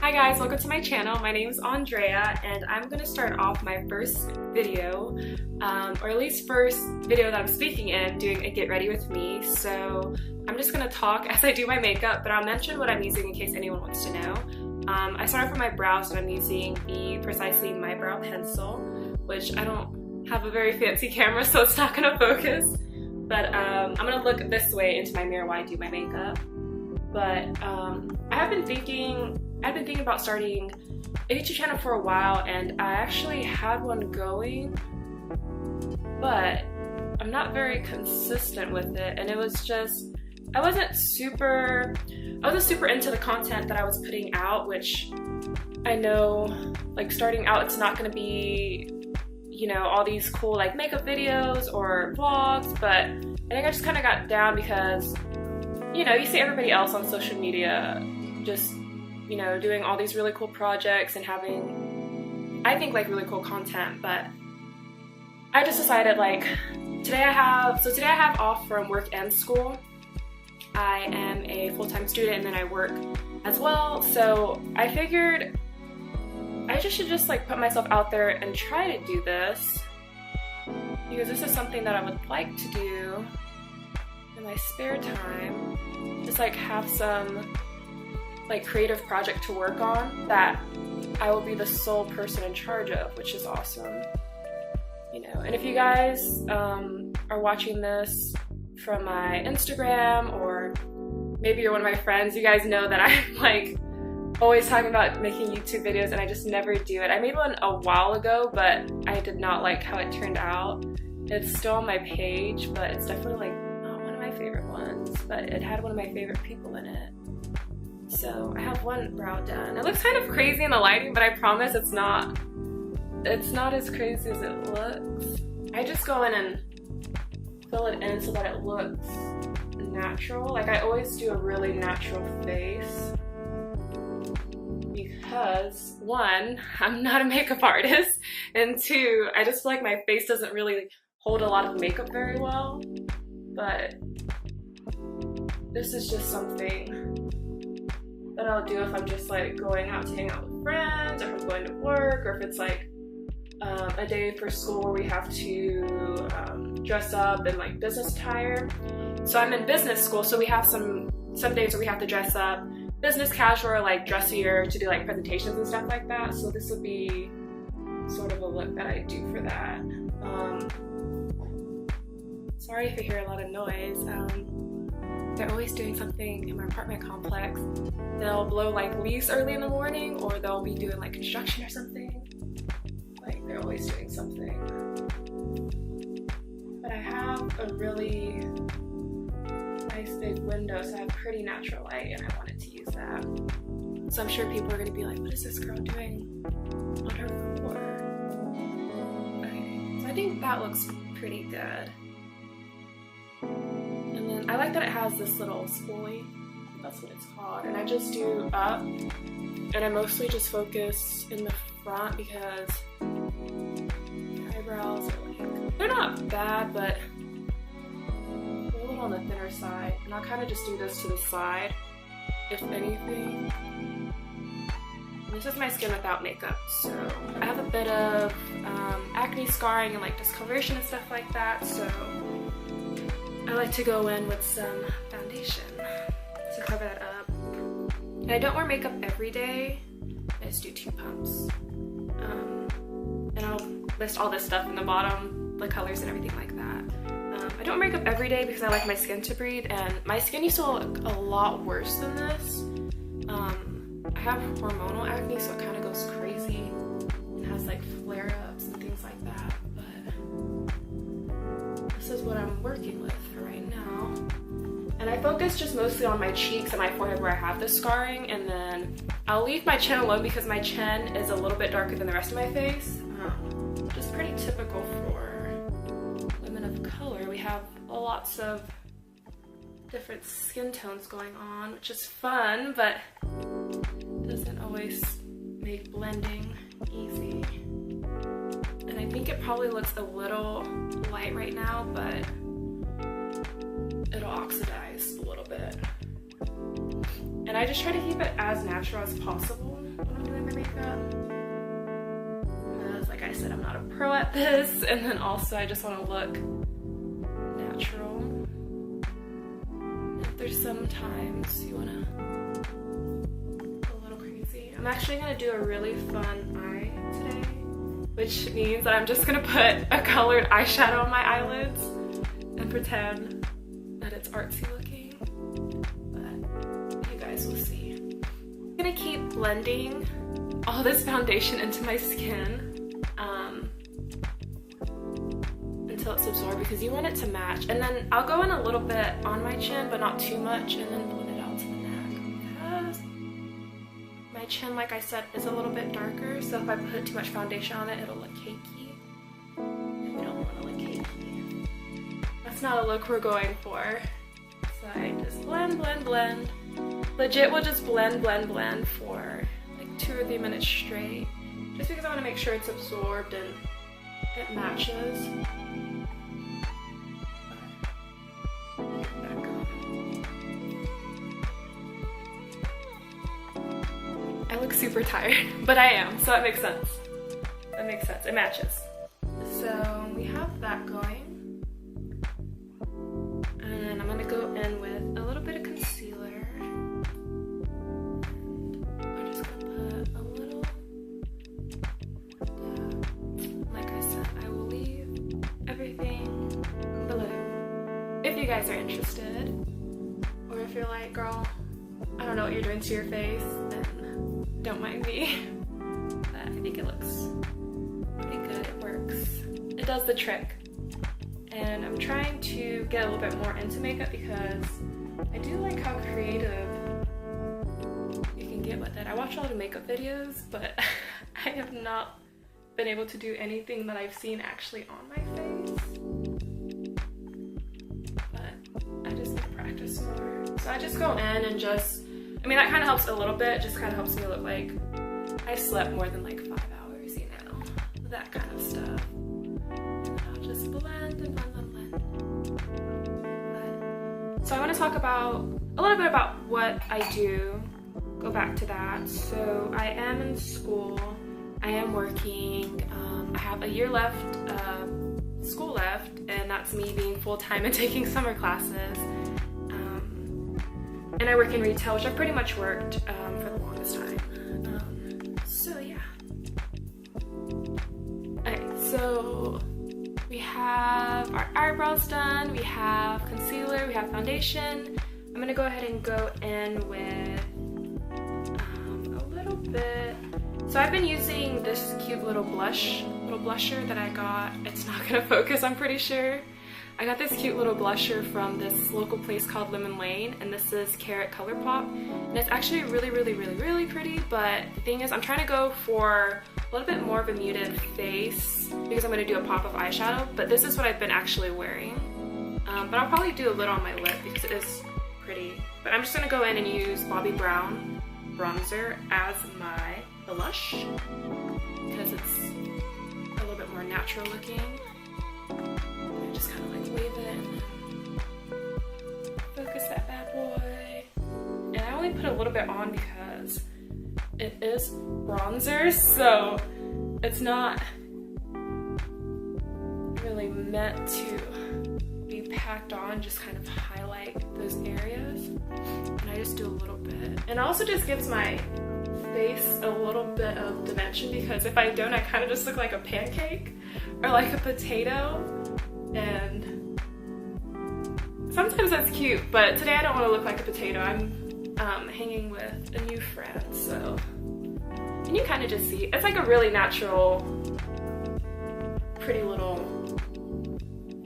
Hi guys, welcome to my channel. My name is Andrea and I'm going to start off my first video, or at least first video that I'm speaking in, doing a get ready with me. So I'm just going to talk as I do my makeup, but I'll mention what I'm using in case anyone wants to know. I started from my brows and I'm using the Precisely My Brow Pencil, which I don't have a very fancy camera so it's not going to focus. But I'm going to look this way into my mirror while I do my makeup. But I've been thinking about starting a YouTube channel for a while, and I actually had one going, but I'm not very consistent with it, and it was just, I wasn't super into the content that I was putting out, which I know, like, starting out it's not going to be, you know, all these cool like makeup videos or vlogs, but I think I just kind of got down because, you know, you see everybody else on social media just, you know, doing all these really cool projects and having, I think, like, really cool content. But I just decided, like, today I have off from work and school. I am a full-time student and then I work as well, so I figured I should just like put myself out there and try to do this, because this is something that I would like to do in my spare time, just like have some like creative project to work on that I will be the sole person in charge of, which is awesome, you know. And if you guys are watching this from my Instagram, or maybe you're one of my friends, you guys know that I'm like always talking about making YouTube videos and I just never do it. I made one a while ago, but I did not like how it turned out. It's still on my page, but it's definitely like not one of my favorite ones, but it had one of my favorite people in it. So I have one brow done. It looks kind of crazy in the lighting, but I promise it's not as crazy as it looks. I just go in and fill it in so that it looks natural. Like, I always do a really natural face because, one, I'm not a makeup artist, and two, I just feel like my face doesn't really hold a lot of makeup very well. But this is just something that I'll do if I'm just like going out to hang out with friends, or if I'm going to work, or if it's like a day for school where we have to dress up in like business attire. So I'm in business school, so we have some days where we have to dress up business casual or like dressier to do like presentations and stuff like that. So this would be sort of a look that I do for that. Sorry if you hear a lot of noise. They're always doing something in my apartment complex. They'll blow like leaves early in the morning, or they'll be doing like construction or something. Like, they're always doing something. But I have a really nice big window, so I have pretty natural light, and I wanted to use that. So I'm sure people are gonna be like, what is this girl doing on her floor? Okay, so I think that looks pretty good. And then I like that it has this little spoolie, that's what it's called, and I just do up, and I mostly just focus in the front because eyebrows are like, they're not bad, but they're a little on the thinner side, and I'll kind of just do this to the side, if anything. This is my skin without makeup, so I have a bit of acne scarring and like discoloration and stuff like that, so I like to go in with some foundation to cover that up. And I don't wear makeup every day, I just do 2 pumps. And I'll list all this stuff in the bottom, the colors and everything like that. I don't wear makeup every day because I like my skin to breathe, and my skin used to look a lot worse than this. I have hormonal acne, so it kind of goes crazy and has like flare-ups and things like that, but this is what I'm working with for right now. And I focus just mostly on my cheeks and my forehead where I have the scarring, and then I'll leave my chin alone because my chin is a little bit darker than the rest of my face, which is pretty typical for women of color. We have lots of different skin tones going on, which is fun, but doesn't always make blending easy. And I think it probably looks a little light right now, but it'll oxidize a little bit. And And I just try to keep it as natural as possible when I'm doing my makeup. Because like I said, I'm not a pro at this, and then also I just want to look natural. If there's sometimes you want to go a little crazy. I'm actually going to do a really fun eye today, which means that I'm just going to put a colored eyeshadow on my eyelids and pretend that it's artsy looking, but you guys will see. I'm gonna keep blending all this foundation into my skin until it's absorbed, because you want it to match. And then I'll go in a little bit on my chin, but not too much, and then blend it out to the neck, because my chin, like I said, is a little bit darker, so if I put too much foundation on it, it'll look cakey, and we don't want to look cakey. That's not a look we're going for. So I just blend, blend, blend. Legit will just blend, blend, blend for like 2 or 3 minutes straight, just because I want to make sure it's absorbed and it matches. I look super tired, but I am, so that makes sense. That makes sense, it matches. So we have that going. And then I'm gonna go in with a little bit of concealer. I'm just gonna put a little dab. Like I said, I will leave everything below if you guys are interested. Or if you're like, girl, I don't know what you're doing to your face, then don't mind me. But I think it looks pretty good, it works. It does the trick. And I'm trying to get a little bit more into makeup because I do like how creative you can get with it. I watch a lot of makeup videos, but I have not been able to do anything that I've seen actually on my face. But I just need to practice more. So I just go in and just, I mean, that kind of helps a little bit. It just kind of helps me look like I slept more than like 5 hours, you know, that kind of stuff. Just blend and blend and blend. So I want to talk about a little bit about what I do. Go back to that. So I am in school. I am working. I have a year left, school left, and that's me being full-time and taking summer classes. And I work in retail, which I've pretty much worked for the longest time. So yeah. Okay, so we have our eyebrows done, we have concealer, we have foundation. I'm gonna go ahead and go in with a little bit. So I've been using this cute little blusher that I got. It's not gonna focus, I'm pretty sure. I got this cute little blusher from this local place called Lemon Lane, and this is Carrot Color Pop. And it's actually really, really, really, really pretty, but the thing is I'm trying to go for a little bit more of a muted face because I'm going to do a pop of eyeshadow, but this is what I've been actually wearing. But I'll probably do a little on my lip because it is pretty. But I'm just going to go in and use Bobbi Brown bronzer as my blush because it's a little bit more natural looking. I just kind of like wave it in. Focus that bad boy. And I only put a little bit on because it is bronzer, so it's not really meant to be packed on, just kind of highlight those areas. And I just do a little bit. And it also just gives my face a little bit of dimension because if I don't, I kind of just look like a pancake or like a potato. And sometimes that's cute, but today I don't want to look like a potato. I'm hanging with a new friend, so and you kind of just see it's like a really natural, pretty little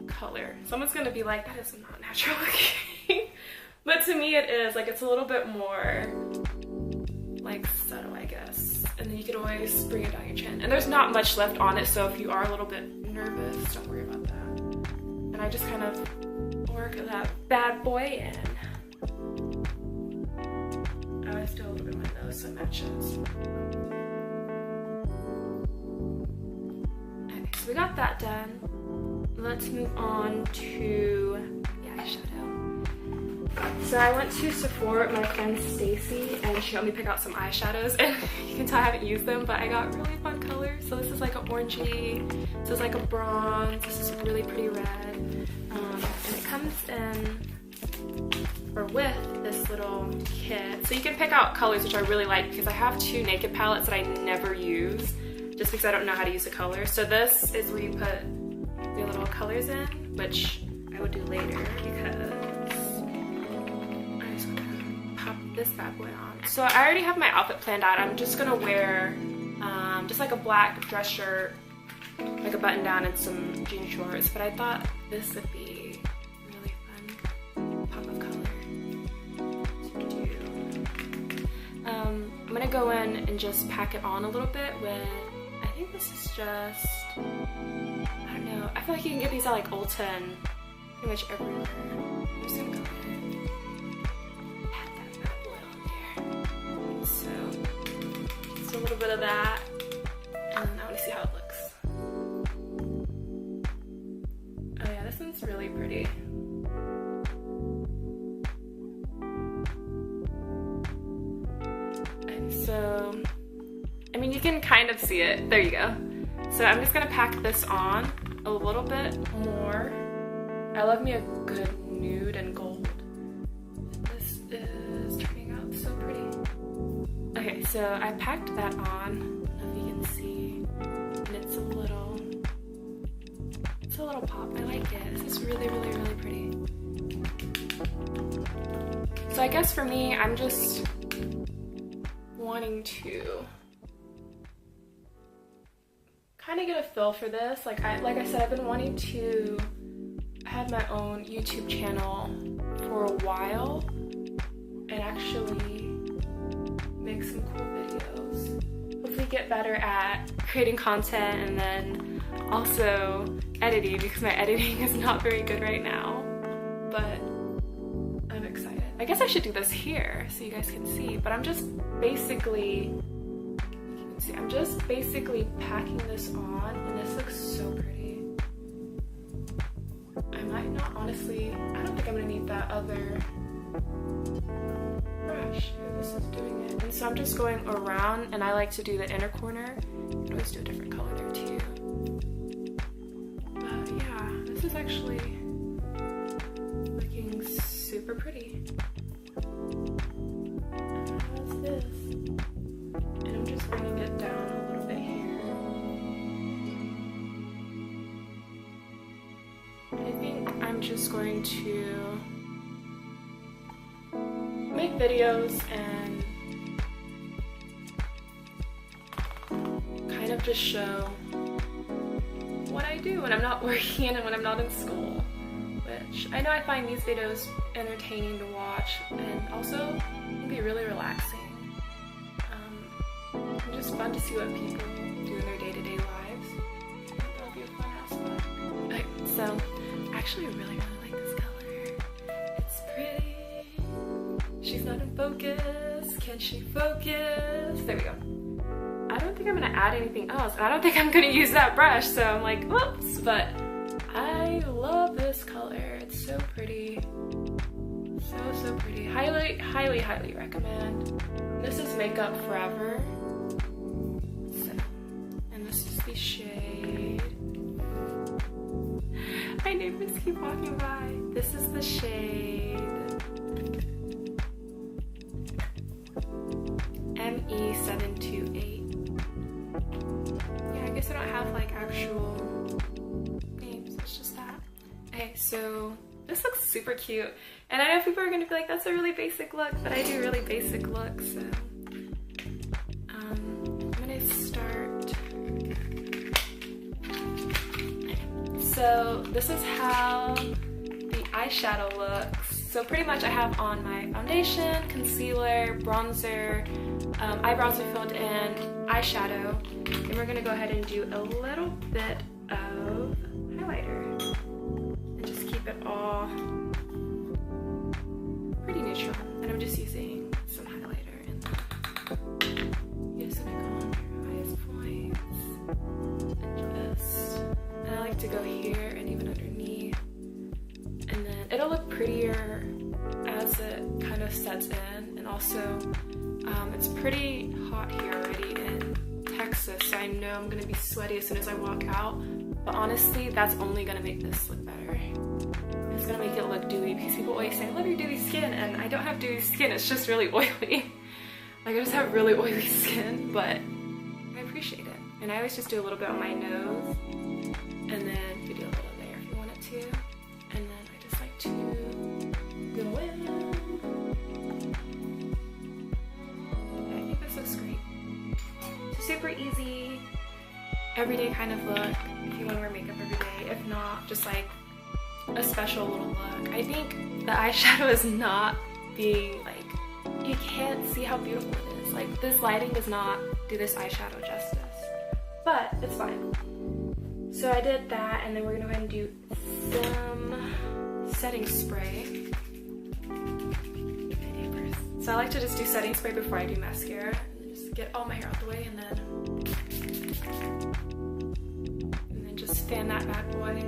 color. Someone's gonna be like, that is not natural looking, but to me it is. Like it's a little bit more like subtle, I guess. And then you can always bring it down your chin. And there's not much left on it, so if you are a little bit nervous, don't worry about that. And I just kind of work that bad boy in. I always do a little bit of my nose so it matches. Okay, so we got that done. Let's move on to the eyeshadow. So I went to Sephora with my friend Stacy and she helped me pick out some eyeshadows, and you can tell I haven't used them, but I got really fun colors. So this is like an orangey, this is like a bronze, this is a really pretty red, and it comes in or with this little kit. So you can pick out colors, which I really like because I have two naked palettes that I never use just because I don't know how to use the colors. So this is where you put the little colors in, which I would do later because I just want to pop this bad boy on. So I already have my outfit planned out. I'm just gonna wear just like a black dress shirt, like a button down and some jean shorts, but I thought this would be really fun pop of color to do. I'm gonna go in and just pack it on a little bit with, I think this is just, I don't know, I feel like you can get these at like Ulta and pretty much everywhere. I'm just gonna go in and pat that bad boy on there. So, just a little bit of that, and I wanna see how it looks. Oh yeah, this one's really pretty. And so, I mean, you can kind of see it. There you go. So I'm just gonna pack this on a little bit more. I love me a good nude and gold. This is turning out so pretty. Okay, so I packed that on. I don't know if you can see. And it's a little pop. I like it. This is really, really, really pretty. So I guess for me, I'm just wanting to kind of get a feel for this. Like I said, I've been wanting to have my own YouTube channel for a while and actually make some cool videos. Hopefully get better at creating content and then also editing, because my editing is not very good right now, but I'm excited. I guess I should do this here so you guys can see, but I'm just basically packing this on, and this looks so pretty. I might not, honestly, I don't think I'm gonna need that other brush. This is doing it. And so I'm just going around, and I like to do the inner corner. You can always do a different color there too. But yeah, this is actually looking super pretty. How's this? And I'm just bringing it down a little bit here. I think I'm just going to make videos and kind of just show what I do when I'm not working and when I'm not in school, which I know I find these videos entertaining to watch and also can be really relaxing. And just fun to see what people do in their day-to-day lives. I think that'll be a fun aspect. Okay, so I actually really like this color. It's pretty. She's not in focus. Can she focus? There we go. I don't think I'm gonna add anything else. I don't think I'm gonna use that brush, so I'm like, whoops, but I love this color. It's so pretty. So pretty. Highly recommend. This is Makeup Forever. So, and this is the shade. My neighbors keep walking by. This is the shade ME728. Yeah, I guess I don't have like actual names, it's just that. Okay, so this looks super cute. And I know people are gonna be like, that's a really basic look, but I do really basic looks, so. I'm gonna start. So this is how the eyeshadow looks. So pretty much I have on my foundation, concealer, bronzer, eyebrows are filled in, eyeshadow, and we're gonna go ahead and do a little bit of highlighter and just keep it all pretty neutral. And I'm just using some highlighter and just gonna go on your highest points and just, and I like to go here and even underneath, and then it'll look prettier as pretty hot here already in Texas, so I know I'm gonna be sweaty as soon as I walk out. But honestly, that's only gonna make this look better. It's gonna make it look dewy because people always say, I love your dewy skin, and I don't have dewy skin, it's just really oily. Like, I just have really oily skin, but I appreciate it. And I always just do a little bit on my nose, and then you do a little there if you wanted to. And then I just like to go in. Yeah, I think this looks great. It's a super easy, everyday kind of look if you want to wear makeup every day. If not, just like a special little look. I think the eyeshadow is not being like, you can't see how beautiful it is. Like, this lighting does not do this eyeshadow justice, but it's fine. So I did that, and then we're gonna go ahead and do some setting spray. So I like to just do setting spray before I do mascara, and just get all my hair out the way, and then just fan that bad boy.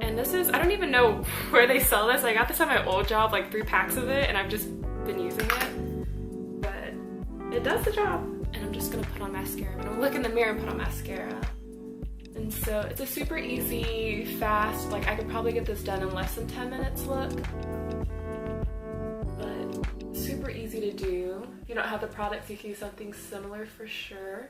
And this is, I don't even know where they sell this. I got this at my old job, like 3 packs of it, and I've just been using it. But it does the job. And I'm just gonna put on mascara. I'm gonna look in the mirror and put on mascara. And so it's a super easy, fast, like I could probably get this done in less than 10 minutes look. But super easy to do. If you don't have the products, you can use something similar for sure.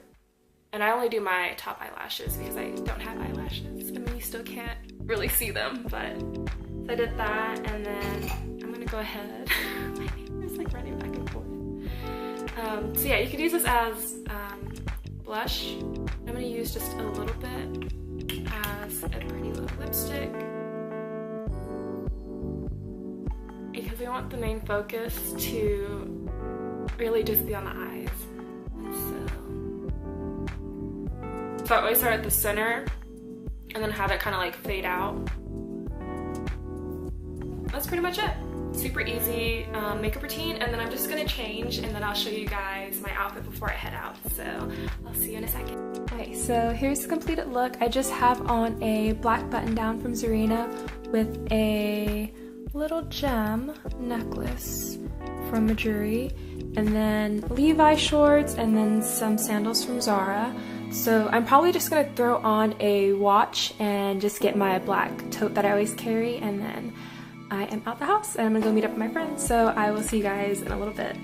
And I only do my top eyelashes because I don't have eyelashes. I mean, you still can't really see them, but so I did that, and then I'm gonna go ahead. My hair is like running back and forth. So yeah, you could use this as blush. I'm gonna use just a little bit as a pretty little lipstick because we want the main focus to really just be on the eyes. So I always start at the center and then have it kind of like fade out. That's pretty much it. Super easy makeup routine, and then I'm just gonna change, and then I'll show you guys my outfit before I head out. So I'll see you in a second. Okay, so here's the completed look. I just have on a black button down from Zarina with a little gem necklace from Majuri, and then Levi shorts, and then some sandals from Zara. So I'm probably just gonna throw on a watch and just get my black tote that I always carry, and then I am out the house and I'm gonna go meet up with my friends. So I will see you guys in a little bit.